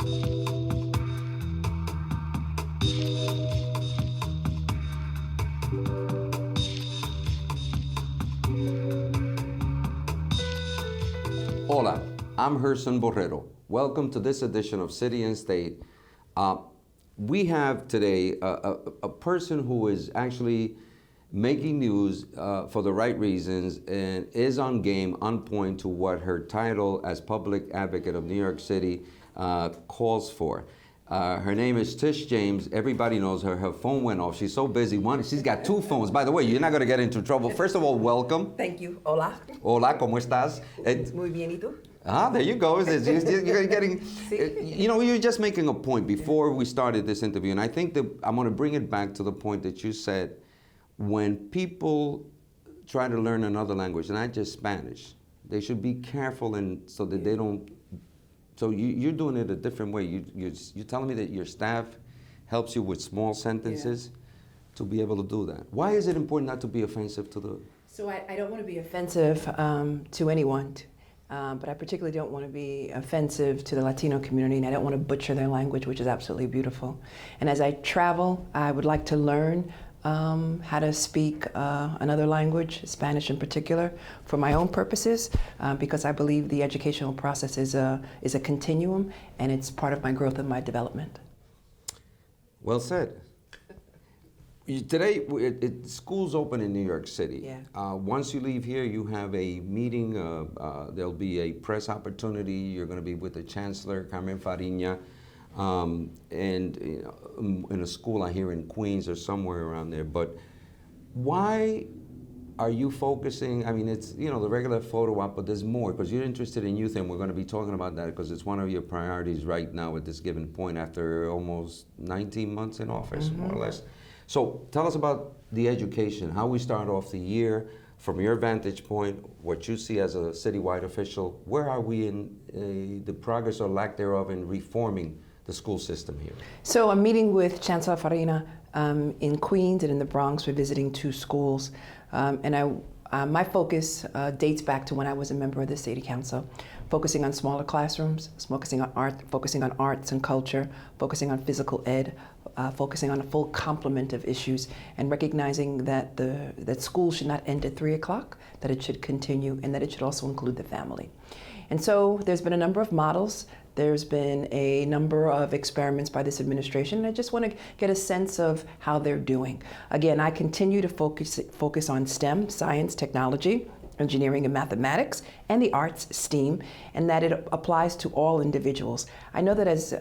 Hola, I'm Gerson Borrero. Welcome to this edition of City and State. We have today a person who is actually making news for the right reasons and is on game, on point to what her title as Public Advocate of New York City calls for. Her name is Tish James. Everybody knows her. Her phone went off. She's so busy. She's got two phones. By the way, you're not going to get into trouble. First of all, welcome. Thank you. Hola. Hola, ¿cómo estás? Muy bien, ¿y tú? There you go. You're getting, you know, you're just making a point before we started this interview, and I think that I'm going to bring it back to the point that you said, when people try to learn another language, not just Spanish, they should be careful and so that they don't. So you're doing it a different way. You're telling me that your staff helps you with small sentences to be able to do that. Why is it important not to be offensive to the? So I don't want to be offensive to anyone, but I particularly don't want to be offensive to the Latino community, and I don't want to butcher their language, which is absolutely beautiful. And as I travel, I would like to learn how to speak another language, Spanish in particular, for my own purposes, because I believe the educational process is a continuum, and it's part of my growth and my development. Well said. Today, school's open in New York City. Yeah. Once you leave here, you have a meeting. There'll be a press opportunity. You're going to be with the Chancellor, Carmen Farina. And you know, in a school I hear in Queens or somewhere around there. But why are you focusing? I mean, it's, you know, the regular photo op, but there's more, because you're interested in youth, and we're going to be talking about that because it's one of your priorities right now at this given point after almost 19 months in office, more or less. So tell us about the education, how we start off the year, from your vantage point, what you see as a citywide official. Where are we in the progress or lack thereof in reforming the school system here? So I'm meeting with Chancellor Farina in Queens and in the Bronx. We're visiting two schools. And my focus dates back to when I was a member of the City Council, focusing on smaller classrooms, focusing on art, focusing on arts and culture, focusing on physical ed, focusing on a full complement of issues, and recognizing that that school should not end at 3 o'clock, that it should continue, and that it should also include the family. And so there's been a number of models. There's been a number of experiments by this administration, and I just want to get a sense of how they're doing. Again, I continue to focus on STEM, science, technology, engineering and mathematics, and the arts, STEAM, and that it applies to all individuals. I know that as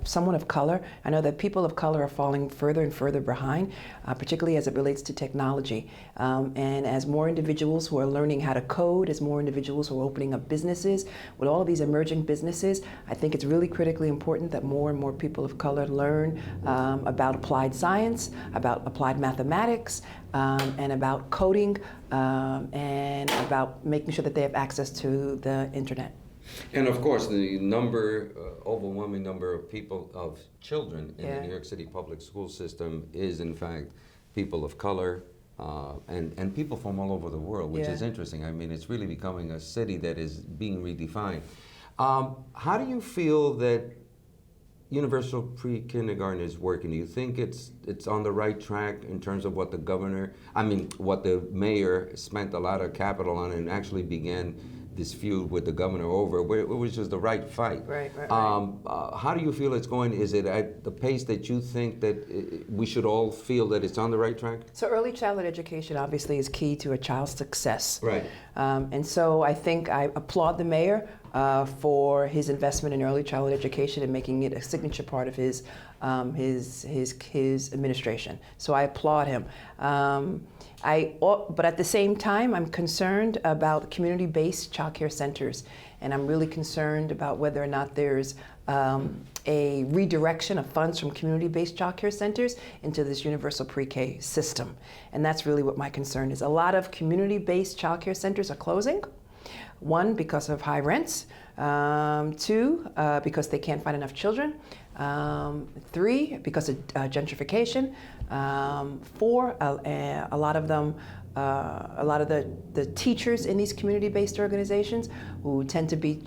someone of color, I know that people of color are falling further and further behind, particularly as it relates to technology. And as more individuals who are learning how to code, as more individuals who are opening up businesses, with all of these emerging businesses, I think it's really critically important that more and more people of color learn about applied science, about applied mathematics, and about coding, and about making sure that they have access to the internet. And of course, the overwhelming number of people, of children in the New York City public school system is in fact people of color, and people from all over the world, which is interesting. I mean, it's really becoming a city that is being redefined. How do you feel that universal pre-kindergarten is working? Do you think it's on the right track in terms of what what the mayor spent a lot of capital on and actually began this feud with the governor over, it was just the right fight. Right. How do you feel it's going? Is it at the pace that you think that we should all feel that it's on the right track? So early childhood education obviously is key to a child's success. Right. And so I think I applaud the mayor for his investment in early childhood education and making it a signature part of his administration. So I applaud him. But at the same time, I'm concerned about community-based child care centers, and I'm really concerned about whether or not there's a redirection of funds from community-based child care centers into this universal pre-K system. And that's really what my concern is. A lot of community-based child care centers are closing. One, because of high rents, 2, because they can't find enough children. 3, because of gentrification. 4, a lot of them, a lot of the teachers in these community-based organizations who tend to be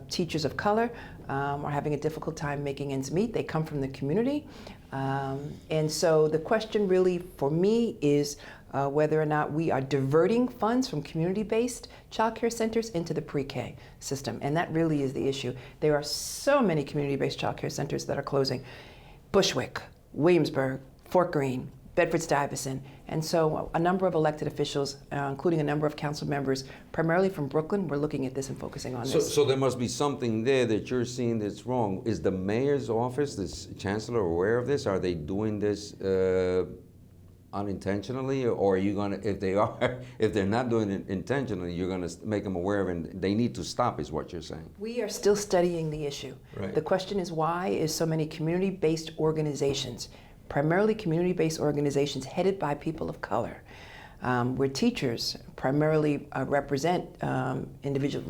teachers of color are having a difficult time making ends meet. They come from the community. And so the question really for me is whether or not we are diverting funds from community-based child care centers into the pre-K system. And that really is the issue. There are so many community-based child care centers that are closing. Bushwick, Williamsburg, Fort Greene, Bedford-Stuyvesant. And so a number of elected officials, including a number of council members, primarily from Brooklyn, we're looking at this and focusing on this. So there must be something there that you're seeing that's wrong. Is the mayor's office, this chancellor, aware of this? Are they doing this unintentionally, or are you gonna, if they're not doing it intentionally, you're gonna make them aware of it and they need to stop, is what you're saying? We are still studying the issue. Right. The question is, why is so many community-based organizations, primarily community-based organizations headed by people of color, where teachers primarily represent individual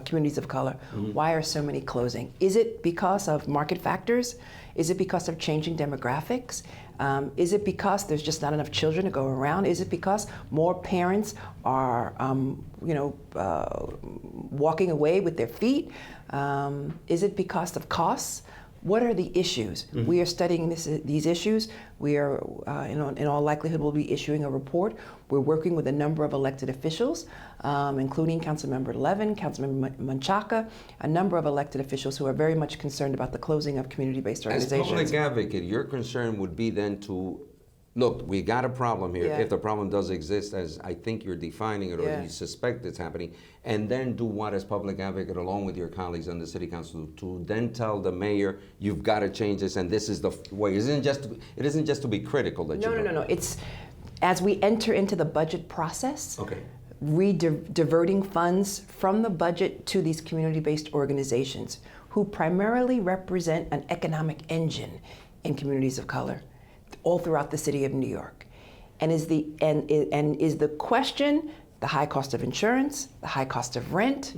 communities of color, why are so many closing? Is it because of market factors? Is it because of changing demographics? Is it because there's just not enough children to go around? Is it because more parents are, walking away with their feet? Is it because of costs? What are the issues? We are studying these issues. We are, in all likelihood, we'll be issuing a report. We're working with a number of elected officials, including Councilmember Levin, Councilmember Menchaca, a number of elected officials who are very much concerned about the closing of community-based organizations. As public advocate, your concern would be then to, look, we got a problem here. Yeah. If the problem does exist, as I think you're defining it, or Yeah. you suspect it's happening, and then do what as public advocate, along with your colleagues on the city council, to then tell the mayor, you've got to change this, and this is the way. It isn't just to be critical that you're doing. No. It's as we enter into the budget process. Okay. Diverting funds from the budget to these community-based organizations who primarily represent an economic engine in communities of color all throughout the city of New York. And is the question the high cost of insurance, the high cost of rent?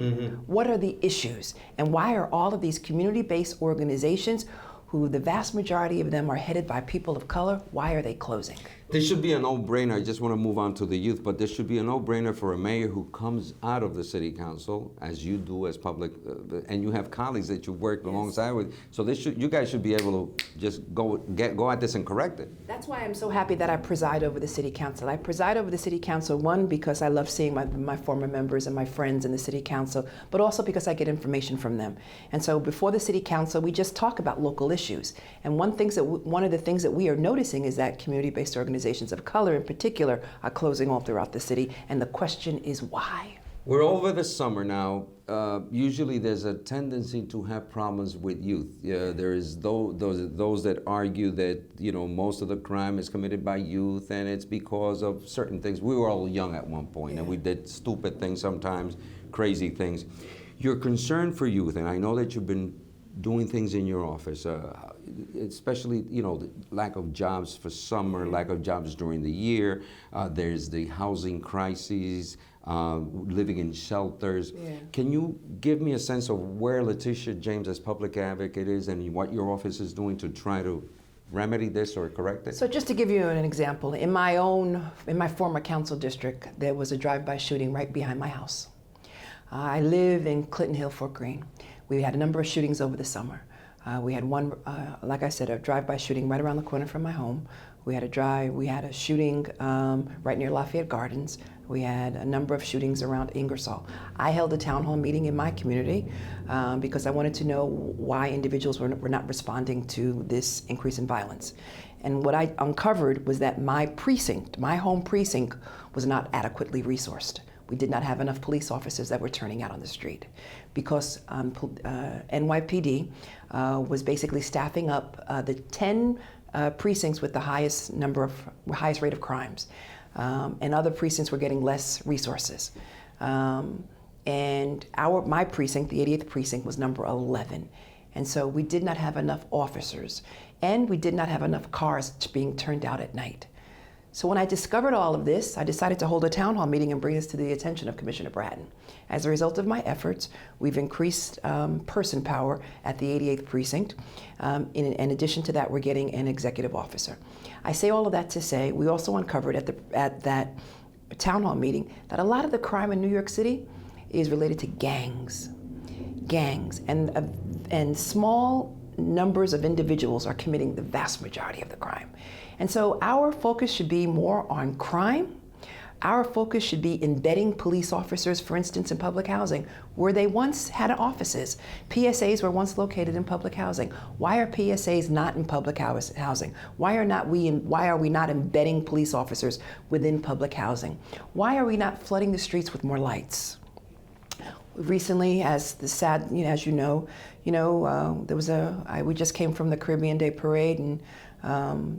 What are the issues? And why are all of these community-based organizations, who the vast majority of them are headed by people of color, why are they closing? This should be a no-brainer. I just want to move on to the youth, but this should be a no-brainer for a mayor who comes out of the city council, as you do as public, and you have colleagues that you work alongside with. So you guys should be able to just go at this and correct it. That's why I'm so happy that I preside over the city council. I preside over the city council, one, because I love seeing my former members and my friends in the city council, but also because I get information from them. And so before the city council, we just talk about local issues. And one of the things that we are noticing is that community-based organizations of color in particular are closing all throughout the city, and the question is why? We're over the summer now. Usually there's a tendency to have problems with youth. There is those that argue that most of the crime is committed by youth, and it's because of certain things. We were all young at one point, and we did stupid things sometimes, crazy things. Your concern for youth, and I know that you've been doing things in your office, especially the lack of jobs for summer, lack of jobs during the year. There's the housing crises, living in shelters. Yeah. Can you give me a sense of where Letitia James as public advocate is and what your office is doing to try to remedy this or correct it? So just to give you an example, in my former council district, there was a drive-by shooting right behind my house. I live in Clinton Hill, Fort Greene. We had a number of shootings over the summer. We had one, like I said, a drive-by shooting right around the corner from my home. We had a shooting right near Lafayette Gardens. We had a number of shootings around Ingersoll. I held a town hall meeting in my community because I wanted to know why individuals were not responding to this increase in violence. And what I uncovered was that my home precinct, was not adequately resourced. We did not have enough police officers that were turning out on the street because NYPD was basically staffing up the 10 precincts with the highest rate of crimes, and other precincts were getting less resources. And my precinct, the 88th precinct, was number 11, and so we did not have enough officers, and we did not have enough cars being turned out at night. So when I discovered all of this, I decided to hold a town hall meeting and bring this to the attention of Commissioner Bratton. As a result of my efforts, we've increased person power at the 88th Precinct. In addition to that, we're getting an executive officer. I say all of that to say, we also uncovered at that town hall meeting that a lot of the crime in New York City is related to gangs. And small numbers of individuals are committing the vast majority of the crime. And so our focus should be more on crime. Our focus should be embedding police officers, for instance, in public housing, where they once had offices. PSAs were once located in public housing. Why are PSAs not in public housing? Why are we not embedding police officers within public housing? Why are we not flooding the streets with more lights? Recently, as the sad, we just came from the Caribbean Day Parade, and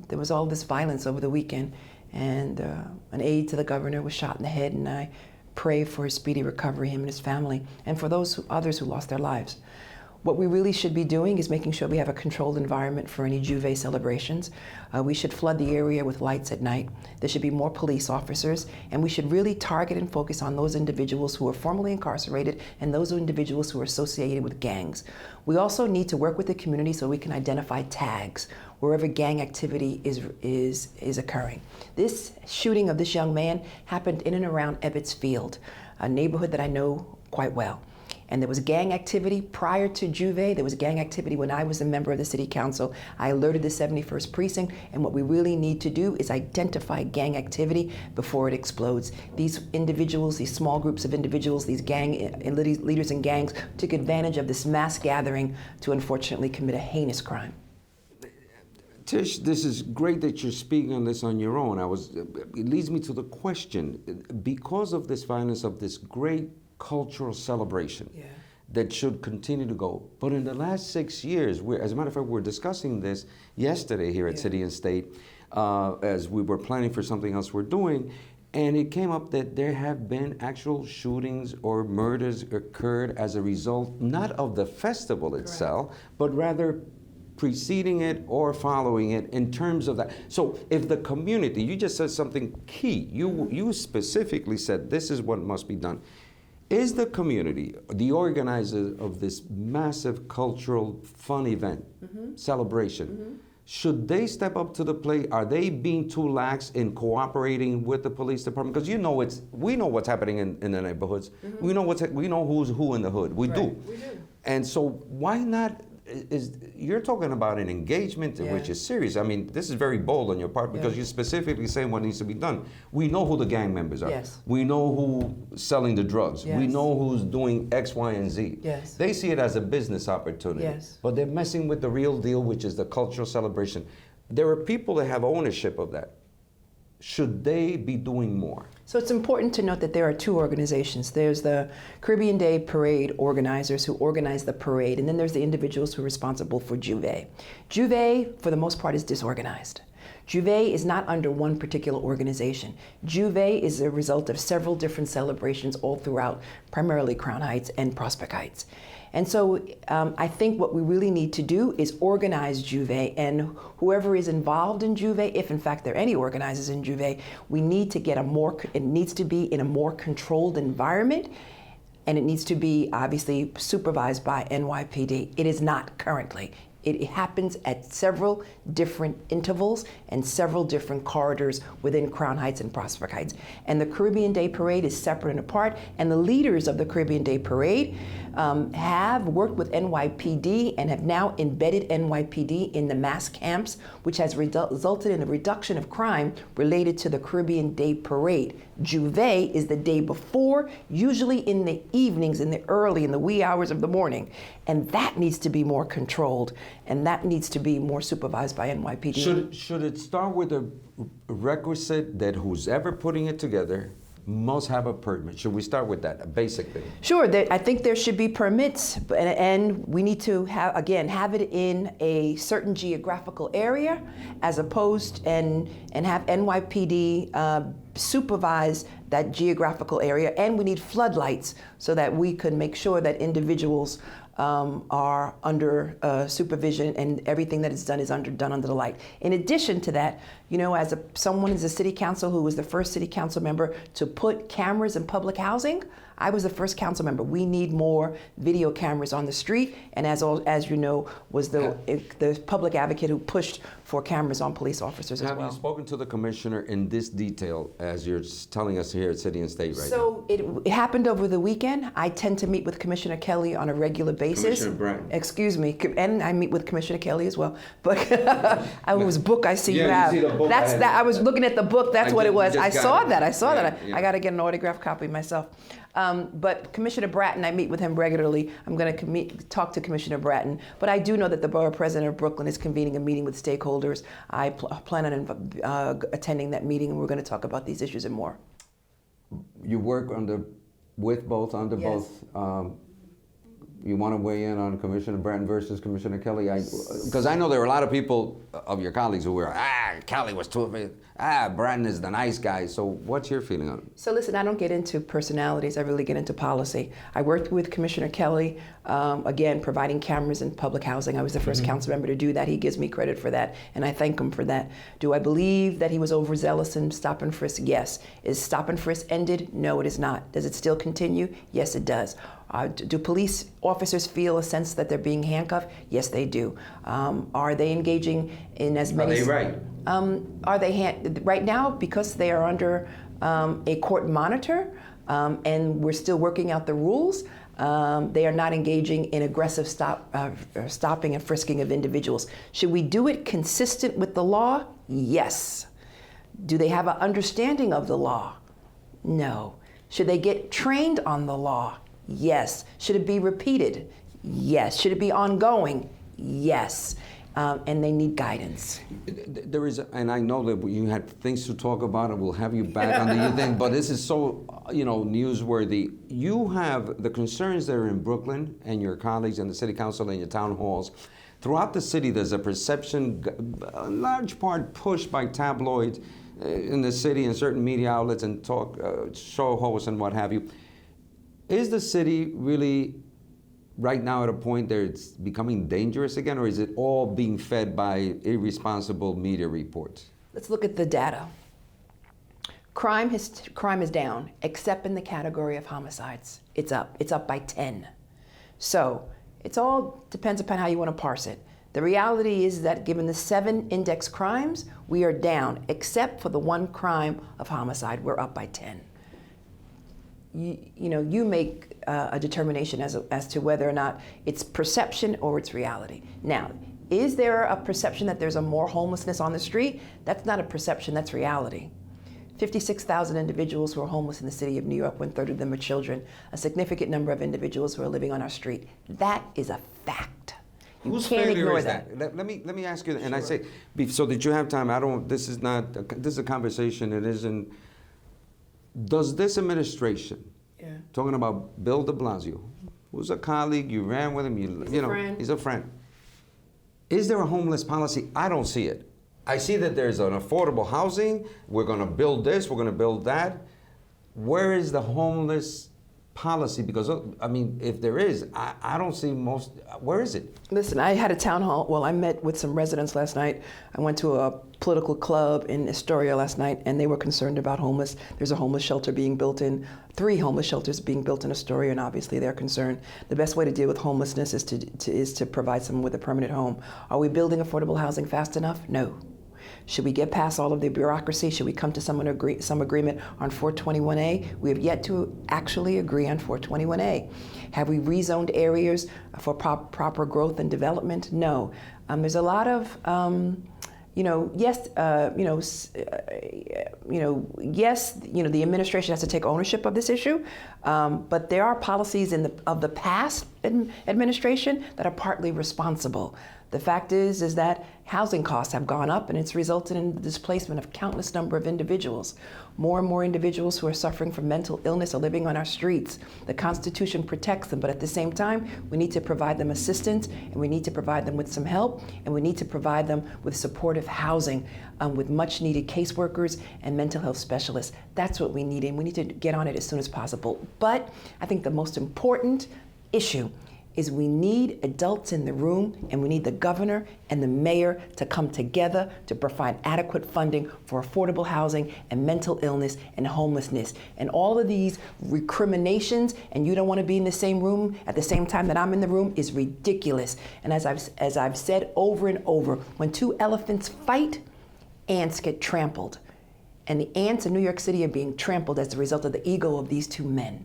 there was all this violence over the weekend, and an aide to the governor was shot in the head, and I pray for his speedy recovery, him and his family, and for others who lost their lives. What we really should be doing is making sure we have a controlled environment for any Juve celebrations. We should flood the area with lights at night. There should be more police officers, and we should really target and focus on those individuals who are formerly incarcerated and those individuals who are associated with gangs. We also need to work with the community so we can identify tags wherever gang activity is occurring. This shooting of this young man happened in and around Ebbets Field, a neighborhood that I know quite well. And there was gang activity prior to Juve. There was gang activity when I was a member of the city council. I alerted the 71st Precinct, and what we really need to do is identify gang activity before it explodes. These individuals, these small groups of individuals, these gang leaders in gangs took advantage of this mass gathering to unfortunately commit a heinous crime. Tish, this is great that you're speaking on this on your own. It leads me to the question, because of this violence, of this great cultural celebration that should continue to go. But in the last 6 years, as a matter of fact, we're discussing this yesterday here at City and State as we were planning for something else we're doing, and it came up that there have been actual shootings or murders occurred as a result, not of the festival itself, but rather preceding it or following it in terms of that. So if the community, you just said something key, you specifically said this is what must be done. Is the community, the organizer of this massive cultural fun event, celebration, should they step up to the plate? Are they being too lax in cooperating with the police department? Because we know what's happening in the neighborhoods. We know who's who in the hood. We do. And so why not? You're talking about an engagement which is serious. I mean, this is very bold on your part because you're specifically saying what needs to be done. We know who the gang members are. We know who's selling the drugs. We know who's doing X, Y, and Z. They see it as a business opportunity, but they're messing with the real deal, which is the cultural celebration. There are people that have ownership of that. Should they be doing more? So it's important to note that there are two organizations. There's the Caribbean Day Parade organizers who organize the parade, and then there's the individuals who are responsible for Juve. Juve, for the most part, is disorganized. Juve is not under one particular organization. Juve is a result of several different celebrations all throughout, primarily Crown Heights and Prospect Heights. And so I think what we really need to do is organize Juve, and whoever is involved in Juve, if in fact there are any organizers in Juve, we need to get it needs to be in a more controlled environment, and it needs to be obviously supervised by NYPD. It is not currently. It happens at several different intervals and several different corridors within Crown Heights and Prospect Heights. And the Caribbean Day Parade is separate and apart, and the leaders of the Caribbean Day Parade have worked with NYPD and have now embedded NYPD in the mass camps, which has resulted in a reduction of crime related to the Caribbean Day Parade. Juve is the day before, usually in the evenings, in the wee hours of the morning. And that needs to be more controlled, and that needs to be more supervised by NYPD. Should it start with a requisite that who's ever putting it together must have a permit? Should we start with that, a basic thing? Sure, I think there should be permits, and we need to have it in a certain geographical area, as opposed and have NYPD supervise that geographical area, and we need floodlights so that we can make sure that individuals are under supervision, and everything that is done is done under the light. In addition to that, as someone is a city council who was the first city council member to put cameras in public housing, I was the first council member. We need more video cameras on the street, and as you know, was the public advocate who pushed for cameras on police officers as well. Have you spoken to the commissioner in this detail as you're telling us here at City and State right now? So it happened over the weekend. I tend to meet with Commissioner Kelly on a regular basis. Commissioner Bratton. Excuse me, and I meet with Commissioner Kelly as well. But I was book. I see you have. You see the book. That's that. I was looking at the book. That's what it was. I saw that. I saw that. Yeah. I got to get an autographed copy myself. But Commissioner Bratton, I meet with him regularly. I'm going to talk to Commissioner Bratton. But I do know that the Borough President of Brooklyn is convening a meeting with stakeholders. I plan on attending that meeting, and we're going to talk about these issues and more. You work under both. You want to weigh in on Commissioner Bratton versus Commissioner Kelly? Because I know there were a lot of people of your colleagues who were, Kelly was too big. Bratton is the nice guy. So what's your feeling on it? So listen, I don't get into personalities. I really get into policy. I worked with Commissioner Kelly, again, providing cameras in public housing. I was the first council member to do that. He gives me credit for that, and I thank him for that. Do I believe that he was overzealous in stop and frisk? Yes. Is stop and frisk ended? No, it is not. Does it still continue? Yes, it does. Do police officers feel a sense that they're being handcuffed? Yes, they do. Are they engaging in as many? Are they right? Are they right now, because they are under a court monitor, and we're still working out the rules? They are not engaging in aggressive stopping and frisking of individuals. Should we do it consistent with the law? Yes. Do they have an understanding of the law? No. Should they get trained on the law? Yes. Should it be repeated? Yes. Should it be ongoing? Yes. And they need guidance. There is, and I know that you had things to talk about, and we'll have you back on the thing, but this is so, newsworthy. You have the concerns that are in Brooklyn, and your colleagues in the city council and your town halls. Throughout the city, there's a perception, a large part pushed by tabloids in the city and certain media outlets and show hosts and what have you. Is the city really right now at a point that it's becoming dangerous again, or is it all being fed by irresponsible media reports? Let's look at the data. Crime is down, except in the category of homicides. It's up. It's up by 10. So it all depends upon how you want to parse it. The reality is that given the 7 index crimes, we are down, except for the 1 crime of homicide. We're up by 10. You make a determination as to whether or not it's perception or it's reality. Now, is there a perception that there's more homelessness on the street? That's not a perception, that's reality. 56,000 individuals who are homeless in the city of New York, 1/3 of them are children, a significant number of individuals who are living on our street. That is a fact. You Whose can't failure ignore is that? Let me ask you, and I say, so that you have time, this is a conversation, it isn't. Does this administration, talking about Bill de Blasio, who's a colleague, you ran with him, he's a friend. Is there a homeless policy? I don't see it. I see that there's an affordable housing, we're gonna build this, we're gonna build that. Where is the homeless policy? Because, if there is, I don't see where is it? Listen, I had a town hall, I met with some residents last night. I went to a political club in Astoria last night, and they were concerned about homeless. There's a homeless shelter being built 3 homeless shelters being built in Astoria, and obviously they're concerned. The best way to deal with homelessness is to provide someone with a permanent home. Are we building affordable housing fast enough? No. Should we get past all of the bureaucracy? Should we come to some agreement on 421A? We have yet to actually agree on 421A. Have we rezoned areas for proper growth and development? No. There's a lot of, yes, the administration has to take ownership of this issue, but there are policies of the past administration that are partly responsible. The fact is that housing costs have gone up, and it's resulted in the displacement of countless number of individuals. More and more individuals who are suffering from mental illness are living on our streets. The Constitution protects them, but at the same time, we need to provide them assistance, and we need to provide them with some help, and we need to provide them with supportive housing, with much needed caseworkers and mental health specialists. That's what we need, and we need to get on it as soon as possible. But I think the most important issue is we need adults in the room, and we need the governor and the mayor to come together to provide adequate funding for affordable housing and mental illness and homelessness. And all of these recriminations, and you don't want to be in the same room at the same time that I'm in the room, is ridiculous. And as I've said over and over, when two elephants fight, ants get trampled. And the ants in New York City are being trampled as a result of the ego of these two men.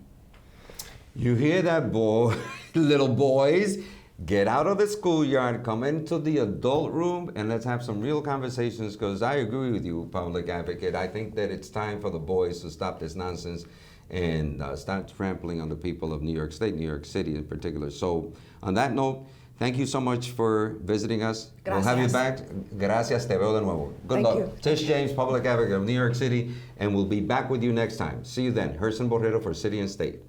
You hear that, boy? Little boys, get out of the schoolyard, come into the adult room, and let's have some real conversations, because I agree with you, Public Advocate. I think that it's time for the boys to stop this nonsense and start trampling on the people of New York State, New York City in particular. So on that note, thank you so much for visiting us. Gracias. We'll have you back. Gracias, te veo de nuevo. Good Thank luck. you. Tish James, Public Advocate of New York City, and we'll be back with you next time. See you then. Gerson Borrero for City and State.